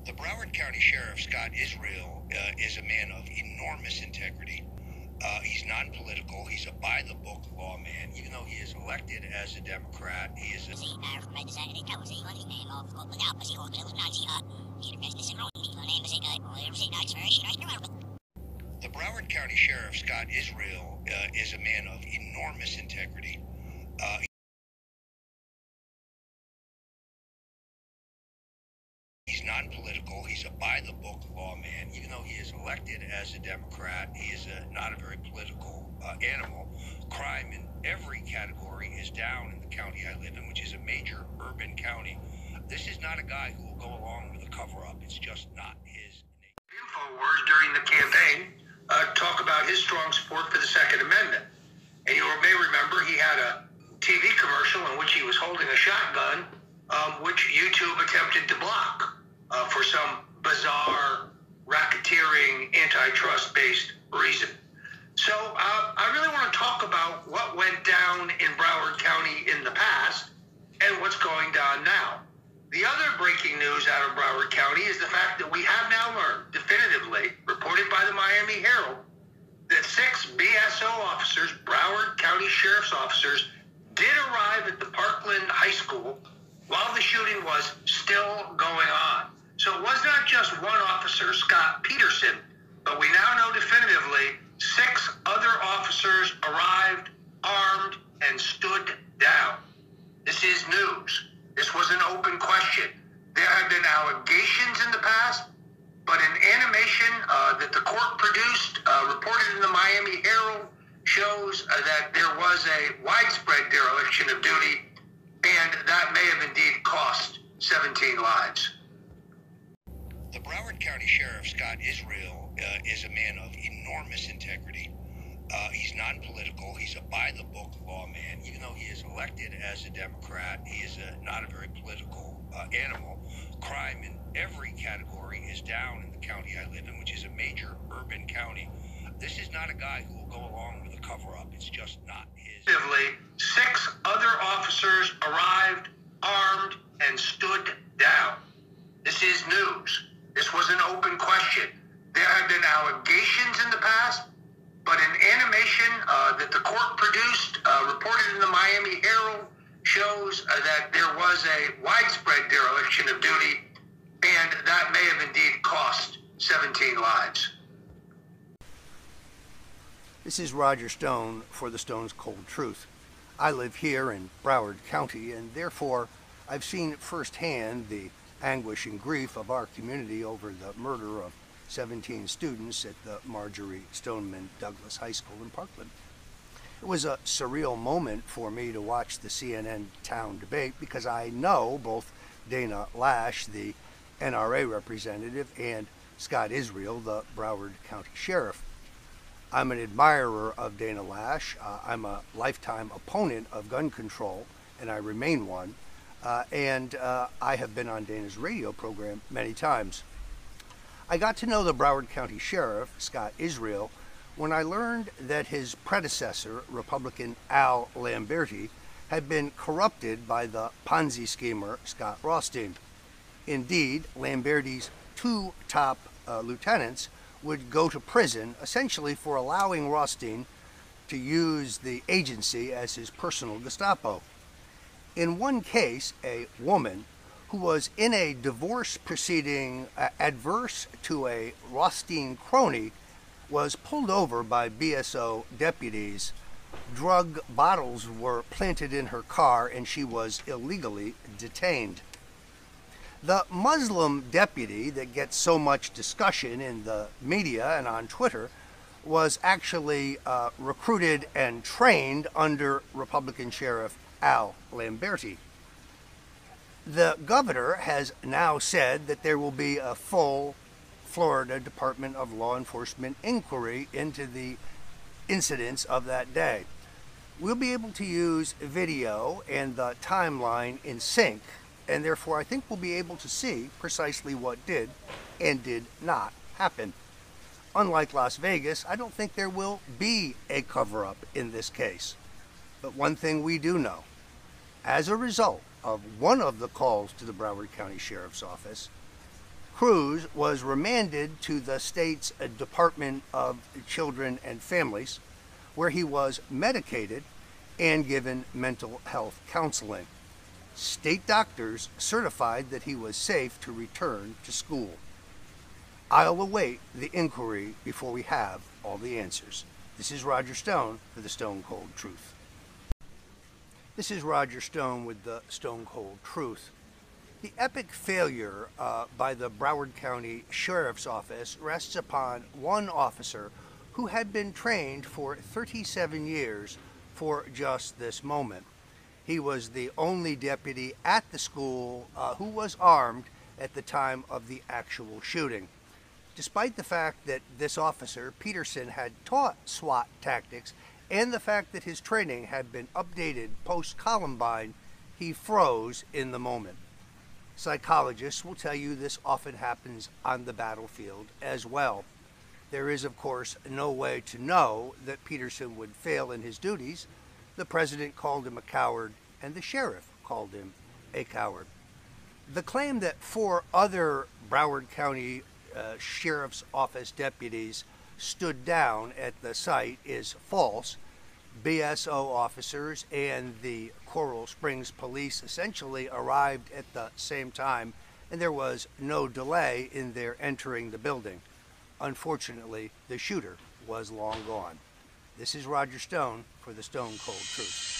The Broward County Sheriff, Scott Israel, is a man of enormous integrity. He's non-political. He's a by-the-book lawman. Even though he is elected as a Democrat, he is a... The Broward County Sheriff, Scott Israel, is a man of enormous integrity. He's non-political. He's a by-the-book lawman. Even though he is elected as a Democrat, he is not a very political animal. Crime in every category is down in the county I live in, which is a major urban county. This is not a guy who will go along with a cover-up. It's just not his nature. InfoWars during the campaign talk about his strong support for the Second Amendment. And you may remember he had a TV commercial in which he was holding a shotgun, which YouTube attempted to block for some bizarre, racketeering, antitrust-based reason. So I really want to talk about what went down in Broward County in the past and what's going down now. The other breaking news out of Broward County is the fact that we have now learned definitively, reported by the Miami Herald, that 6 BSO officers, Broward County Sheriff's officers, did arrive at the Parkland High School while the shooting was still going on. So it was not just one officer, Scott Peterson, but we now know definitively 6 other officers arrived, armed, and stood down. This is news. This was an open question. There have been allegations in the past, but an animation that the court produced, reported in the Miami Herald, shows that there was a widespread dereliction of duty, and that may have indeed cost 17 lives. The Broward County Sheriff, Scott Israel, is a man of enormous integrity. He's non-political. He's a by-the-book lawman. Even though he is elected as a Democrat, he is not a very political animal. Crime in every category is down in the county I live in, which is a major urban county. This is not a guy who will go along with a cover-up. It's just not his. 6 other officers arrived, armed, and stood down. This is news. This was an open question. There have been allegations in the past, but an animation that the court produced, reported in the Miami Herald, shows that there was a widespread dereliction of duty, and that may have indeed cost 17 lives. This is Roger Stone for the Stone's Cold Truth. I live here in Broward County, and therefore I've seen firsthand the anguish and grief of our community over the murder of 17 students at the Marjorie Stoneman Douglas High School in Parkland. It was a surreal moment for me to watch the CNN town debate because I know both Dana Lash, the NRA representative, and Scott Israel, the Broward County Sheriff. I'm an admirer of Dana Lash. I'm a lifetime opponent of gun control, and I remain one. And I have been on Dana's radio program many times. I got to know the Broward County Sheriff, Scott Israel, when I learned that his predecessor, Republican Al Lamberti, had been corrupted by the Ponzi schemer Scott Rothstein. Indeed, Lamberti's 2 top lieutenants would go to prison essentially for allowing Rothstein to use the agency as his personal Gestapo. In one case, a woman who was in a divorce proceeding adverse to a Rothstein crony was pulled over by BSO deputies. Drug bottles were planted in her car and she was illegally detained. The Muslim deputy that gets so much discussion in the media and on Twitter was actually recruited and trained under Republican Sheriff Al Lamberti. The governor has now said that there will be a full Florida Department of Law Enforcement inquiry into the incidents of that day. We'll be able to use video and the timeline in sync, and therefore I think we'll be able to see precisely what did and did not happen. Unlike Las Vegas, I don't think there will be a cover-up in this case. But one thing we do know, as a result of one of the calls to the Broward County Sheriff's Office, Cruz was remanded to the state's Department of Children and Families, where he was medicated and given mental health counseling. State doctors certified that he was safe to return to school. I'll await the inquiry before we have all the answers. This is Roger Stone for the Stone Cold Truth. This is Roger Stone with the Stone Cold Truth. The epic failure by the Broward County Sheriff's Office rests upon one officer who had been trained for 37 years for just this moment. He was the only deputy at the school who was armed at the time of the actual shooting. Despite the fact that this officer, Peterson, had taught SWAT tactics and the fact that his training had been updated post-Columbine, he froze in the moment. Psychologists will tell you this often happens on the battlefield as well. There is, of course, no way to know that Peterson would fail in his duties. The president called him a coward, and the sheriff called him a coward. The claim that 4 other Broward County Sheriff's Office deputies stood down at the site is false. BSO officers and the Coral Springs police essentially arrived at the same time, and there was no delay in their entering the building. Unfortunately, the shooter was long gone. This is Roger Stone for the Stone Cold Truth.